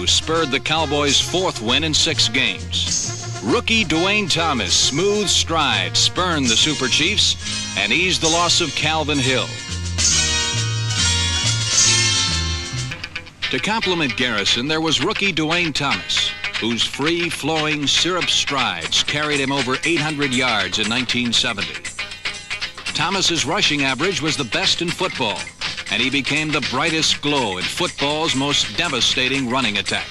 breakthrough spurred the Cowboys' 4th win in 6 games. Rookie Duane Thomas' smooth stride spurned the Super Chiefs and eased the loss of Calvin Hill. To complement Garrison, there was rookie Duane Thomas, whose free-flowing syrup strides carried him over 800 yards in 1970. Thomas's rushing average was the best in football, and he became the brightest glow in football's most devastating running attack.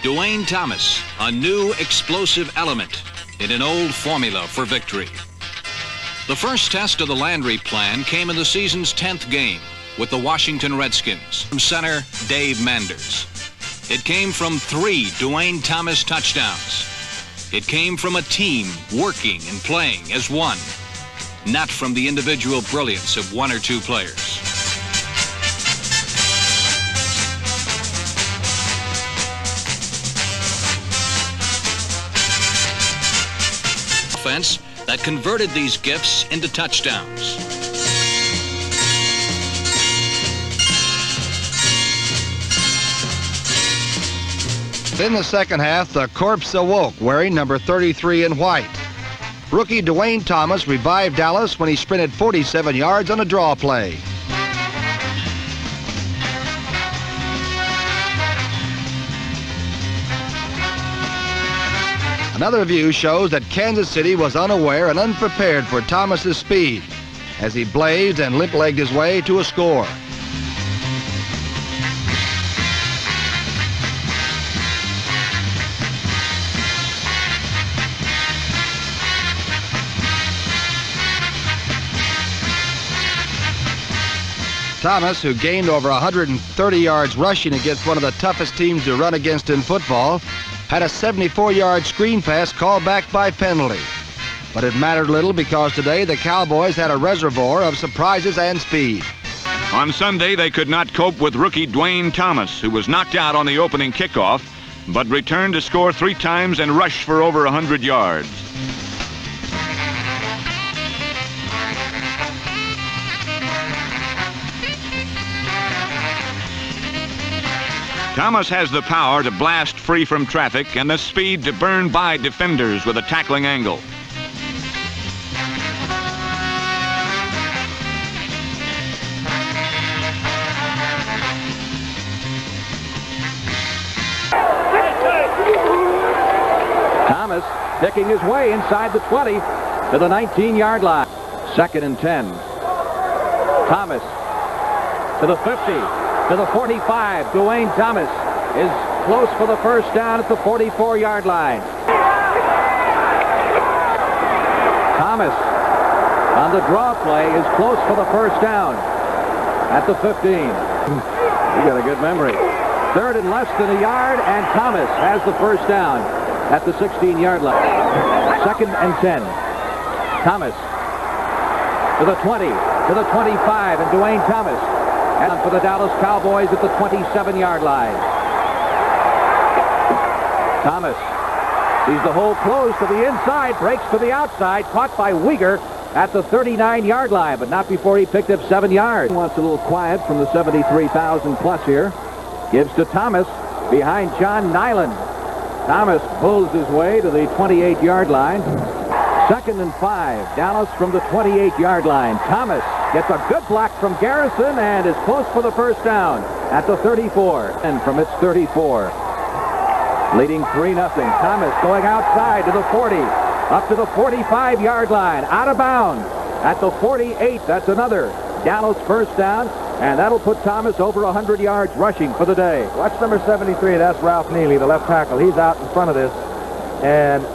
Duane Thomas, a new explosive element in an old formula for victory. The first test of the Landry plan came in the season's 10th game with the Washington Redskins. From center, Dave Manders. It came from 3 Duane Thomas touchdowns. It came from a team working and playing as one, not from the individual brilliance of 1 or 2 players. Offense that converted these gifts into touchdowns. In the second half, the corpse awoke wearing number 33 in white. Rookie Duane Thomas revived Dallas when he sprinted 47 yards on a draw play. Another view shows that Kansas City was unaware and unprepared for Thomas's speed as he blazed and limp-legged his way to a score. Thomas, who gained over 130 yards rushing against one of the toughest teams to run against in football, had a 74-yard screen pass called back by penalty. But it mattered little because today the Cowboys had a reservoir of surprises and speed. On Sunday, they could not cope with rookie Duane Thomas, who was knocked out on the opening kickoff, but returned to score 3 times and rush for over 100 yards. Thomas has the power to blast free from traffic and the speed to burn by defenders with a tackling angle. Thomas picking his way inside the 20 to the 19-yard line. 2nd and 10. Thomas to the 50. To the 45, Duane Thomas is close for the first down at the 44-yard line. Thomas on the draw play is close for the first down at the 15. You got a good memory. 3rd and less than a yard, and Thomas has the first down at the 16-yard line. 2nd and 10. Thomas to the 20, to the 25, and Duane Thomas. And for the Dallas Cowboys at the 27-yard line. Thomas sees the hole closed to the inside, breaks to the outside, caught by Uyghur at the 39-yard line, but not before he picked up 7 yards. Wants a little quiet from the 73,000 plus here. Gives to Thomas behind John Nyland. Thomas pulls his way to the 28-yard line. 2nd and 5. Dallas from the 28-yard line. Thomas gets a good block from Garrison and is close for the first down at the 34. And from its 34. Leading 3-0. Thomas going outside to the 40. Up to the 45-yard line. Out of bounds at the 48. That's another Dallas first down. And that'll put Thomas over 100 yards rushing for the day. Watch number 73. That's Ralph Neely, the left tackle. He's out in front of this. And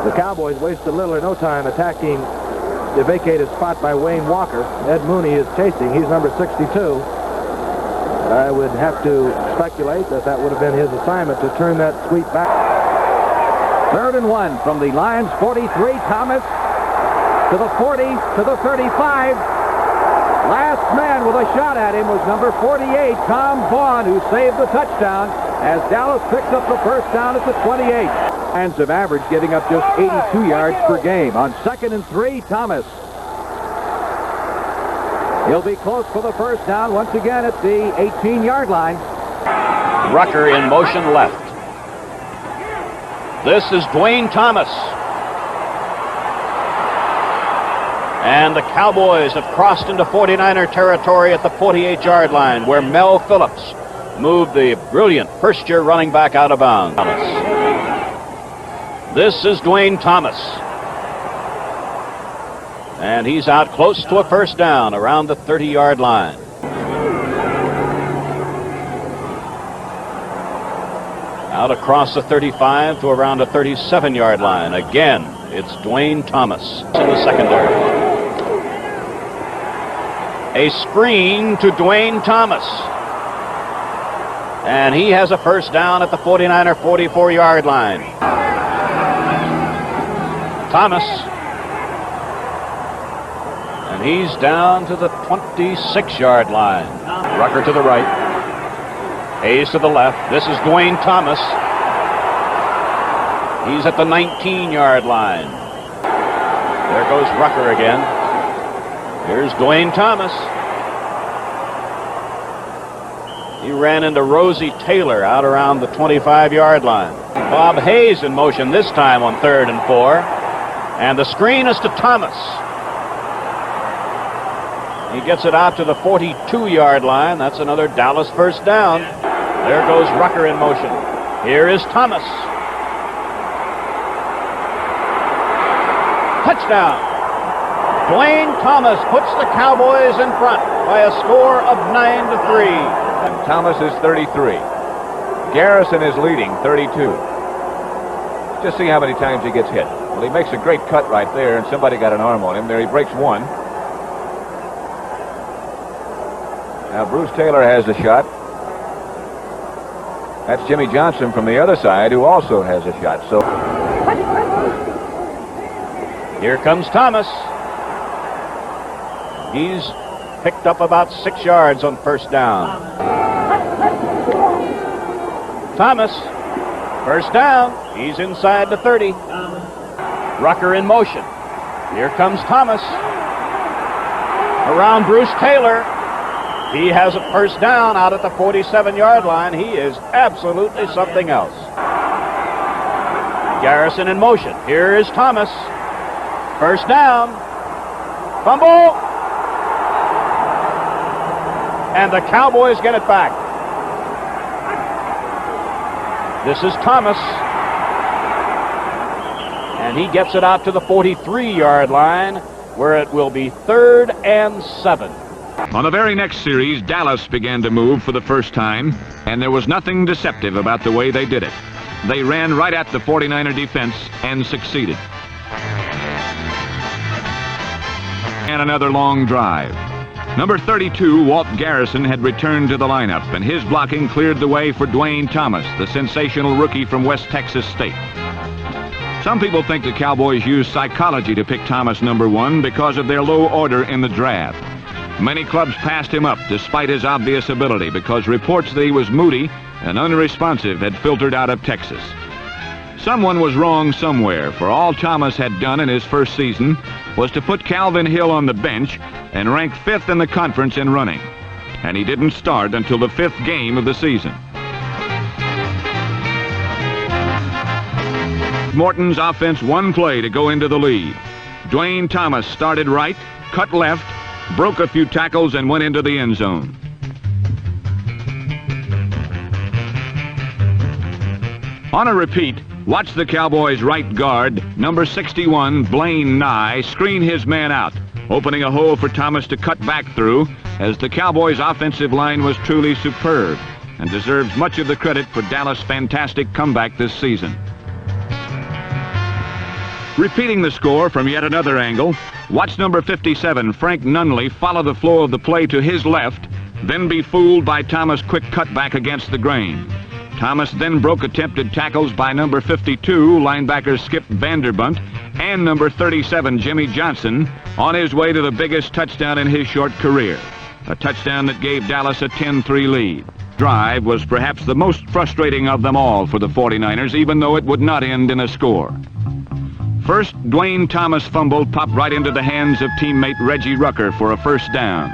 The Cowboys wasted little or no time attacking the vacated spot by Wayne Walker. Ed Mooney is chasing. He's number 62. I would have to speculate that that would have been his assignment to turn that sweep back. 3rd and 1 from the Lions 43. Thomas to the 40, to the 35. Last man with a shot at him was number 48, Tom Vaughn, who saved the touchdown as Dallas picks up the first down at the 28. Lions have averaged getting up just 82 yards per game. On 2nd and 3, Thomas. He'll be close for the first down once again at the 18-yard line. Rucker in motion left. This is Duane Thomas. And the Cowboys have crossed into 49er territory at the 48-yard line, where Mel Phillips moved the brilliant first-year running back out of bounds. This is Duane Thomas. And he's out close to a first down around the 30-yard line. Out across the 35 to around the 37-yard line. Again, it's Duane Thomas in the secondary. A screen to Duane Thomas. And he has a first down at the 49er 44-yard line. Thomas. And he's down to the 26-yard line. Rucker to the right. Hayes to the left. This is Duane Thomas. He's at the 19-yard line. There goes Rucker again. Here's Duane Thomas. He ran into Rosie Taylor out around the 25-yard line. Bob Hayes in motion this time on 3rd and 4. And the screen is to Thomas. He gets it out to the 42-yard line. That's another Dallas first down. There goes Rucker in motion. Here is Thomas. Touchdown. Duane Thomas puts the Cowboys in front by a score of 9-3. And Thomas is 33. Garrison is leading 32. Just see how many times he gets hit. Well, he makes a great cut right there, and somebody got an arm on him. There he breaks one. Now Bruce Taylor has a shot. That's Jimmy Johnson from the other side, who also has a shot. So here comes Thomas. He's picked up about 6 yards on first down. Thomas, first down. He's inside the 30. Rucker in motion. Here comes Thomas. Around Bruce Taylor. He has a first down out at the 47-yard line. He is absolutely something else. Garrison in motion. Here is Thomas. First down. Fumble. And the Cowboys get it back. This is Thomas. And he gets it out to the 43-yard line, where it will be 3rd and 7. on the very next series, Dallas began to move for the first time, and there was nothing deceptive about the way they did it. They ran right at the 49er defense and succeeded. And another long drive. Number 32, Walt Garrison, had returned to the lineup, and his blocking cleared the way for Duane Thomas, the sensational rookie from West Texas State. Some people think the Cowboys used psychology to pick Thomas number 1 because of their low order in the draft. Many clubs passed him up despite his obvious ability because reports that he was moody and unresponsive had filtered out of Texas. Someone was wrong somewhere, for all Thomas had done in his first season was to put Calvin Hill on the bench and rank 5th in the conference in running. And he didn't start until the 5th game of the season. Morton's offense one play to go into the lead. Duane Thomas started right, cut left, broke a few tackles, and went into the end zone. On a repeat, watch the Cowboys' right guard, number 61, Blaine Nye, screen his man out, opening a hole for Thomas to cut back through, as the Cowboys' offensive line was truly superb and deserves much of the credit for Dallas' fantastic comeback this season. Repeating the score from yet another angle, watch number 57, Frank Nunley, follow the flow of the play to his left, then be fooled by Thomas' quick cutback against the grain. Thomas then broke attempted tackles by number 52, linebacker Skip Vanderbunt, and number 37, Jimmy Johnson, on his way to the biggest touchdown in his short career. A touchdown that gave Dallas a 10-3 lead. Drive was perhaps the most frustrating of them all for the 49ers, even though it would not end in a score. First, Duane Thomas' fumble popped right into the hands of teammate Reggie Rucker for a first down.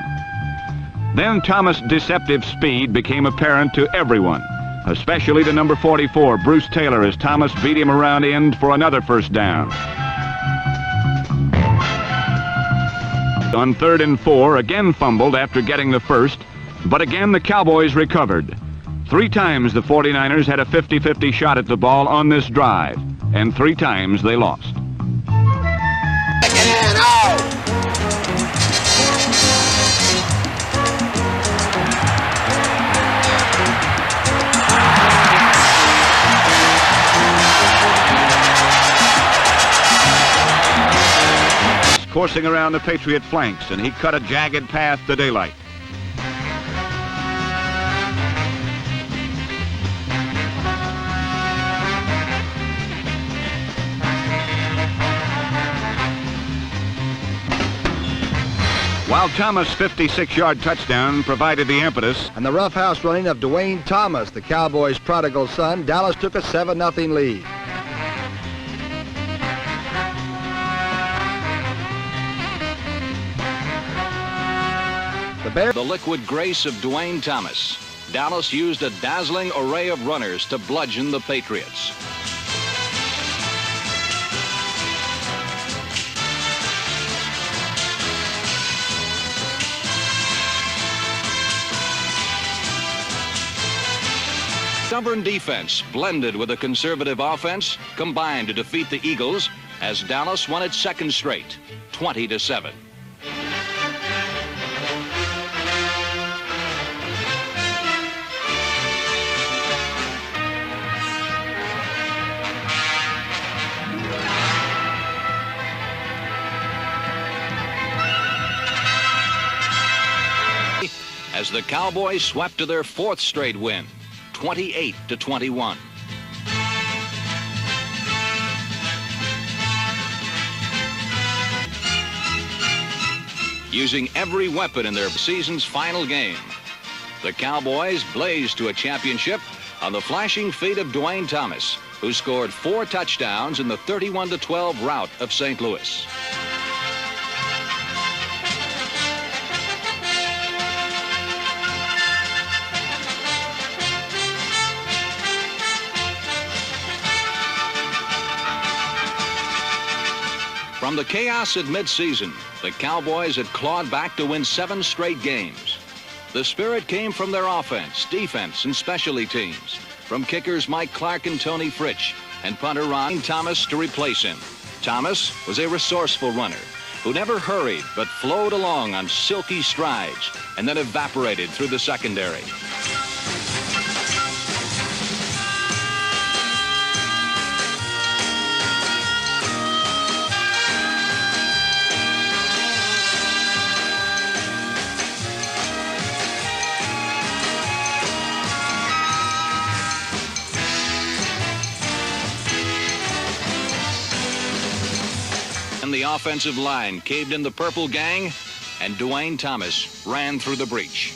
Then Thomas' deceptive speed became apparent to everyone, especially to number 44, Bruce Taylor, as Thomas beat him around end for another first down. On 3rd and 4, again fumbled after getting the first, but again the Cowboys recovered. 3 times the 49ers had a 50-50 shot at the ball on this drive, and 3 times they lost. Coursing around the Patriot flanks, and he cut a jagged path to daylight. While Thomas' 56-yard touchdown provided the impetus, And the roughhouse running of Duane Thomas, the Cowboys' prodigal son, Dallas took a 7-0 lead. The liquid grace of Duane Thomas. Dallas used a dazzling array of runners to bludgeon the Patriots. Stubborn defense blended with a conservative offense combined to defeat the Eagles as Dallas won its second straight, 20-7. As the Cowboys swept to their 4th straight win, 28-21. Using every weapon in their season's final game, the Cowboys blazed to a championship on the flashing feet of Duane Thomas, who scored 4 touchdowns in the 31-12 rout of St. Louis. From the chaos at midseason, the Cowboys had clawed back to win 7 straight games. The spirit came from their offense, defense, and specialty teams, from kickers Mike Clark and Tony Fritsch, and punter Duane Thomas to replace him. Thomas was a resourceful runner who never hurried but flowed along on silky strides and then evaporated through the secondary. The offensive line caved in the purple gang, and Duane Thomas ran through the breach.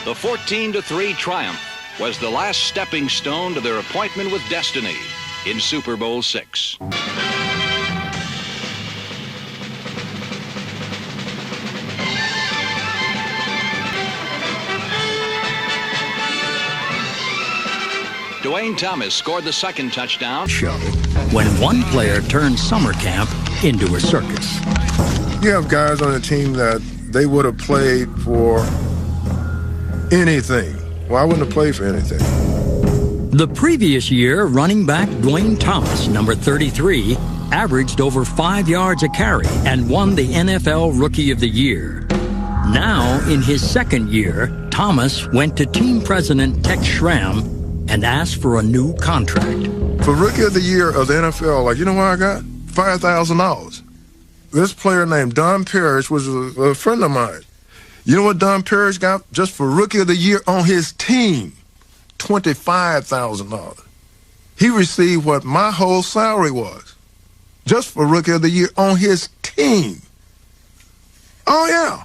The 14-3 triumph was the last stepping stone to their appointment with destiny in Super Bowl VI. Duane Thomas scored the second touchdown. Show when one player turns summer camp into a circus. You have guys on the team that they would have played for anything. Well, I wouldn't have played for anything. The previous year, running back Duane Thomas, number 33, averaged over 5 yards a carry and won the NFL Rookie of the Year. Now, in his second year, Thomas went to team president Tex Schramm and asked for a new contract. For Rookie of the Year of the NFL, like, you know what I got? $5,000. This player named Don Parrish was a friend of mine. You know what Don Parrish got just for Rookie of the Year on his team? $25,000. He received what my whole salary was just for Rookie of the Year on his team. Oh, yeah.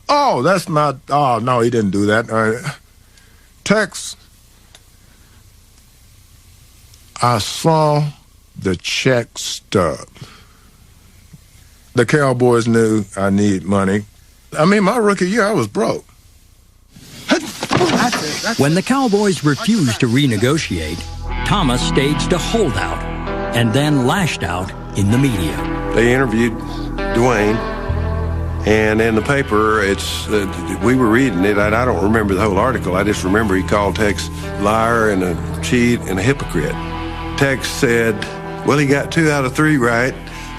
Oh, that's not, oh, no, he didn't do that. Tex, I saw the check stub. The Cowboys knew I need money. I mean, my rookie year, I was broke. When the Cowboys refused to renegotiate, Thomas staged a holdout and then lashed out in the media. They interviewed Duane, and in the paper, we were reading it. I don't remember the whole article. I just remember he called Tex liar and a cheat and a hypocrite. Tex said, well, he got 2 out of 3 right,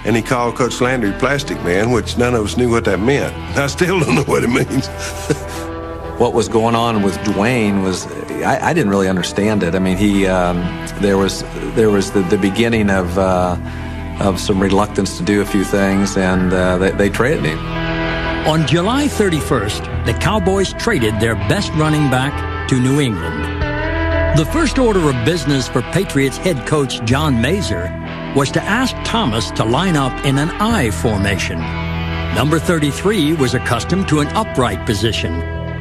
and he called Coach Landry Plastic Man, which none of us knew what that meant. I still don't know what it means. What was going on with Duane was, I didn't really understand it. I mean, there was the beginning of some reluctance to do a few things, and they traded him. On July 31st, the Cowboys traded their best running back to New England. The first order of business for Patriots head coach John Mazer was to ask Thomas to line up in an I formation. Number 33 was accustomed to an upright position.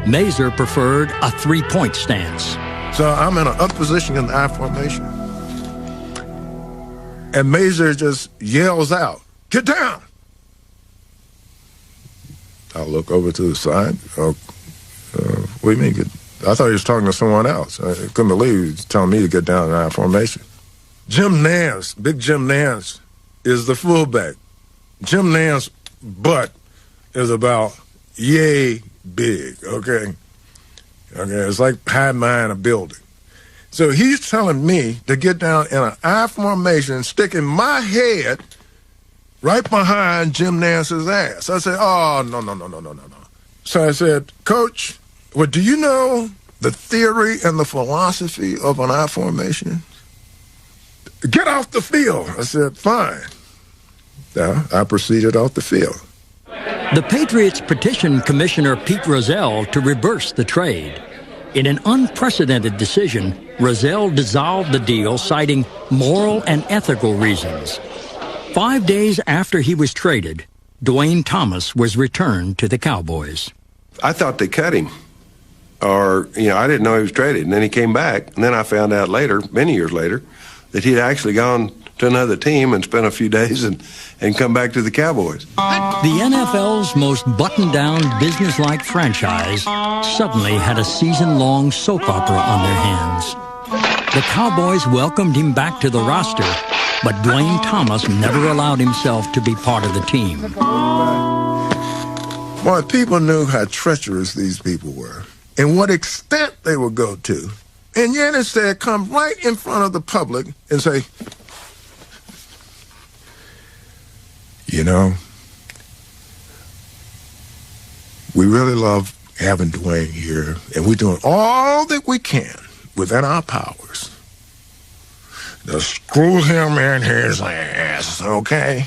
Mazer preferred a 3-point stance. So I'm in an up position in the I formation. And Mazer just yells out, get down. I look over to the side. What do you mean? I thought he was talking to someone else. I couldn't believe he was telling me to get down in I formation. Jim Nance, big Jim Nance, is the fullback. Jim Nance's butt is about yay big, okay? Okay, it's like hiding behind a building. So he's telling me to get down in an I formation, sticking my head right behind Jim Nance's ass. I said, oh, no. So I said, Coach, well, do you know the theory and the philosophy of an I formation? Get off the field. I said, fine. I proceeded off the field. The Patriots petitioned Commissioner Pete Rozelle to reverse the trade. In an unprecedented decision, Rozelle dissolved the deal, citing moral and ethical reasons. 5 days after he was traded, Duane Thomas was returned to the Cowboys. I thought they cut him. Or, I didn't know he was traded. And then he came back, and then I found out later, many years later, that he'd actually gone to another team and spent a few days and come back to the Cowboys. The NFL's most buttoned-down, business-like franchise suddenly had a season-long soap opera on their hands. The Cowboys welcomed him back to the roster, but Duane Thomas never allowed himself to be part of the team. Boy, people knew how treacherous these people were and what extent they would go to. And yet instead come right in front of the public and say, we really love having Duane here, and we're doing all that we can within our powers to screw him in his ass, okay?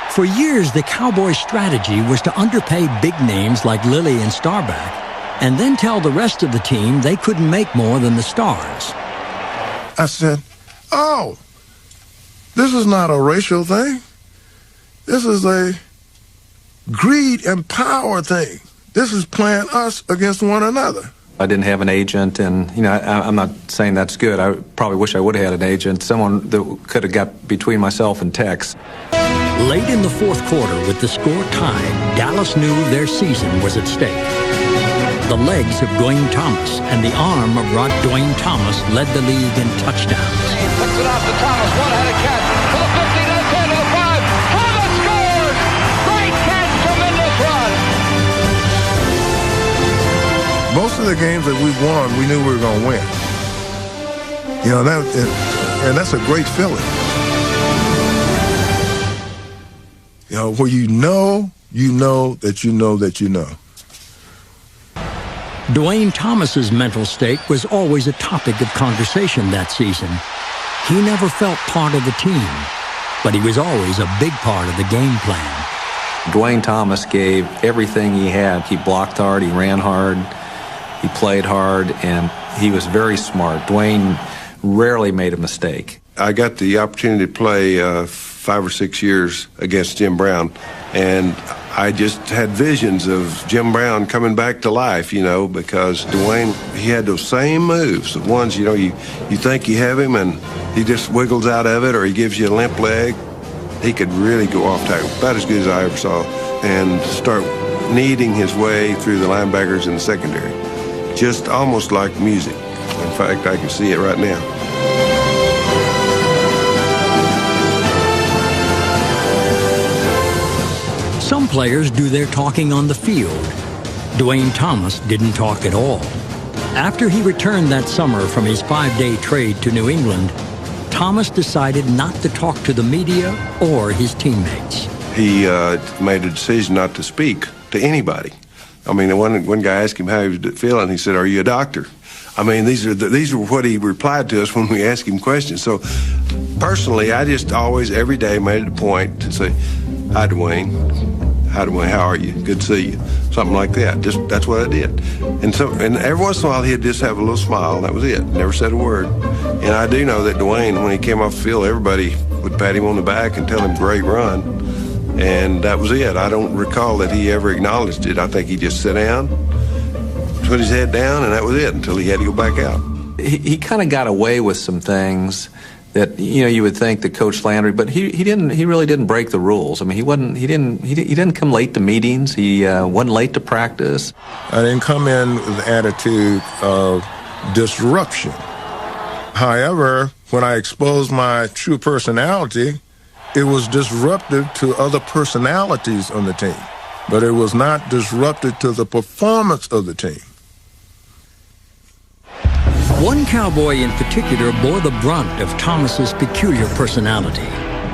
For years, the Cowboys' strategy was to underpay big names like Lilly and Starback, and then tell the rest of the team they couldn't make more than the stars. I said, oh, this is not a racial thing. This is a greed and power thing. This is playing us against one another. I didn't have an agent, and, I'm not saying that's good. I probably wish I would have had an agent, someone that could have got between myself and Tex. Late in the fourth quarter, with the score tied, Dallas knew their season was at stake. The legs of Duane Thomas and the arm of Duane Thomas led the league in touchdowns. He puts it off to Thomas, one-handed catch, to the 50, to the 10, to the 5. Thomas scores! Great catch, tremendous run! Most of the games that we won, we knew we were going to win. And that's a great feeling. Where you know you know that you know that you know. Duane Thomas's mental state was always a topic of conversation that season. He never felt part of the team, but he was always a big part of the game plan. Duane Thomas gave everything he had. He blocked hard, he ran hard, he played hard, and he was very smart. Duane rarely made a mistake. I got the opportunity to play 5 or 6 years against Jim Brown, and I just had visions of Jim Brown coming back to life, you know, because Duane, he had those same moves, the ones, you know, you think you have him and he just wiggles out of it, or he gives you a limp leg. He could really go off tackle, about as good as I ever saw, and start kneading his way through the linebackers in the secondary. Just almost like music. In fact, I can see it right now. Some players do their talking on the field. Duane Thomas didn't talk at all. After he returned that summer from his 5-day trade to New England, Thomas decided not to talk to the media or his teammates. He made a decision not to speak to anybody. I mean, one guy asked him how he was feeling. He said, "Are you a doctor?" I mean, these are what he replied to us when we asked him questions. So personally, I just always, every day, made it a point to say, "Hi, Duane. Hi, Duane. How are you? Good to see you." Something like that. That's what I did. And every once in a while, he'd just have a little smile, and that was it. Never said a word. And I do know that Duane, when he came off the field, everybody would pat him on the back and tell him, "Great run." And that was it. I don't recall that he ever acknowledged it. I think he just sat down, put his head down, and that was it until he had to go back out. He kind of got away with some things that, you know, you would think that Coach Landry, but he really didn't break the rules. I mean, he didn't come late to meetings. He wasn't late to practice. I didn't come in with the attitude of disruption. However, when I exposed my true personality, it was disruptive to other personalities on the team, but it was not disruptive to the performance of the team. One Cowboy in particular bore the brunt of Thomas's peculiar personality.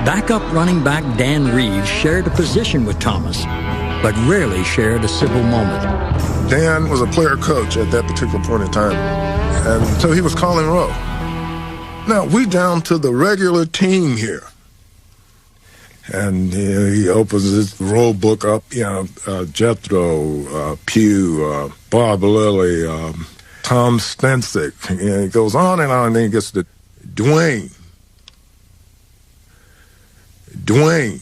Backup running back Dan Reeves shared a position with Thomas, but rarely shared a civil moment. Dan was a player coach at that particular point in time, and so he was calling roll. Now, we down to the regular team here. And he opens his roll book up, you know, Jethro, Pugh, Bob Lilly, Tom Stensick, and he goes on, and then he gets to Duane. Duane.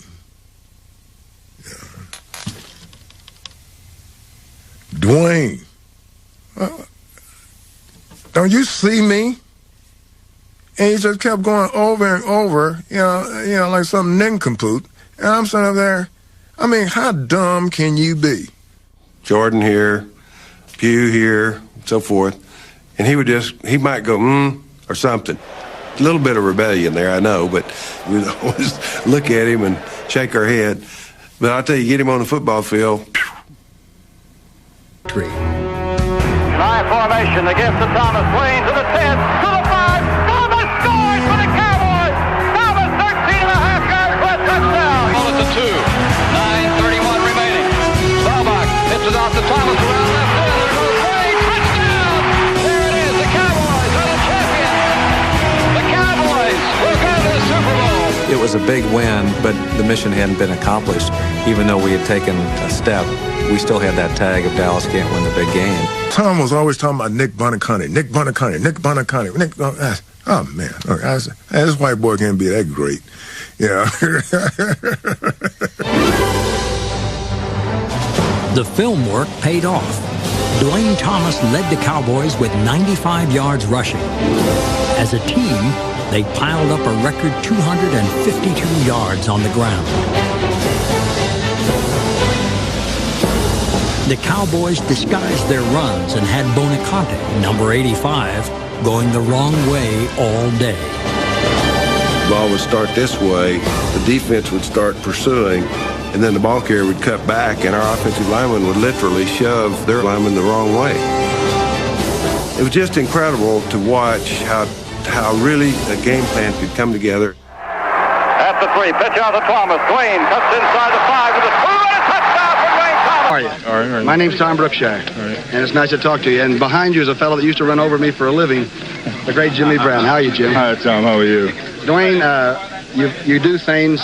Duane. Don't you see me? And he just kept going over and over, you know, like some nincompoop. And I'm sitting up there, I mean, how dumb can you be? Jordan here, Pugh here, so forth. And he might go, or something. A little bit of rebellion there, I know, but we'd always look at him and shake our head. But I'll tell you, get him on the football field. Try formation against the Thomas. Duane to the 10, to the 5. Thomas scores for the Cowboys. Thomas, 13 and a half yards for a touchdown. Ball at the 2. 9:31 remaining. Staubach pitches out to Thomas around left field. There goes Duane. Touchdown. There it is. The Cowboys are the champions. The Cowboys will go to the Super Bowl. It was a big win, but the mission hadn't been accomplished. Even though we had taken a step, we still had that tag of Dallas can't win the big game. Tom was always talking about Nick Buoniconti, Nick Buoniconti, Nick Buoniconti. Oh, man. Okay, I said, hey, this white boy can't be that great. Yeah. The film work paid off. Duane Thomas led the Cowboys with 95 yards rushing. As a team, they piled up a record 252 yards on the ground. The Cowboys disguised their runs and had Buoniconti, number 85, going the wrong way all day. The ball would start this way, the defense would start pursuing, and then the ball carrier would cut back, and our offensive lineman would literally shove their lineman the wrong way. It was just incredible to watch how really a game plan could come together. At the 3, pitch out to Thomas. Duane cuts inside the 5 with a 2 and a touchdown. How are you? All right. My name's Tom Brookshire, and it's nice to talk to you. And behind you is a fellow that used to run over me for a living, the great Jimmy Brown. How are you, Jim? Hi, Tom. How are you? Duane, you do things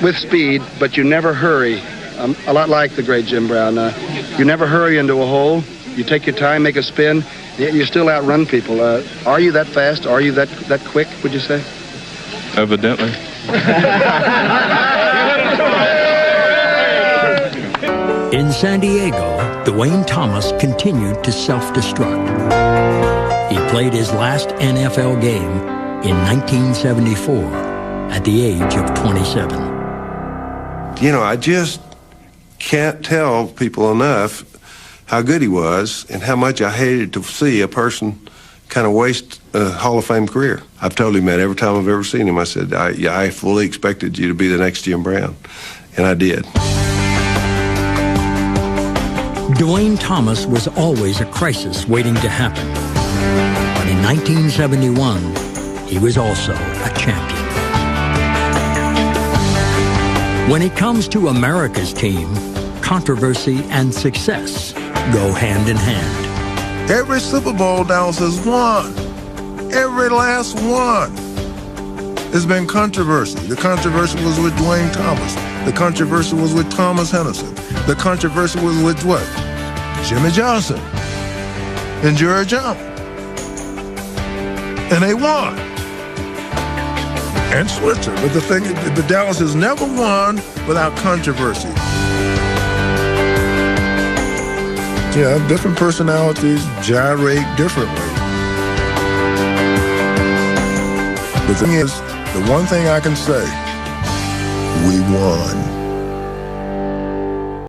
with speed, but you never hurry. A lot like the great Jim Brown. You never hurry into a hole. You take your time, make a spin. You still outrun people. Are you that fast? Are you that quick, would you say? Evidently. In San Diego, Duane Thomas continued to self-destruct. He played his last NFL game in 1974 at the age of 27. You know, I just can't tell people enough how good he was and how much I hated to see a person kind of waste a Hall of Fame career. I've told him that every time I've ever seen him. I said, I fully expected you to be the next Jim Brown, and I did. Duane Thomas was always a crisis waiting to happen. But in 1971, he was also a champion. When it comes to America's team, controversy and success go hand in hand. Every Super Bowl Dallas has won. Every last one. There's been controversy. The controversy was with Duane Thomas. The controversy was with Thomas Henderson. The controversy was with what? Jimmy Johnson and Jerry Jones. And they won. And Switzer. But the thing is, the Dallas has never won without controversy. Yeah, different personalities gyrate differently. The thing is, the one thing I can say, we won.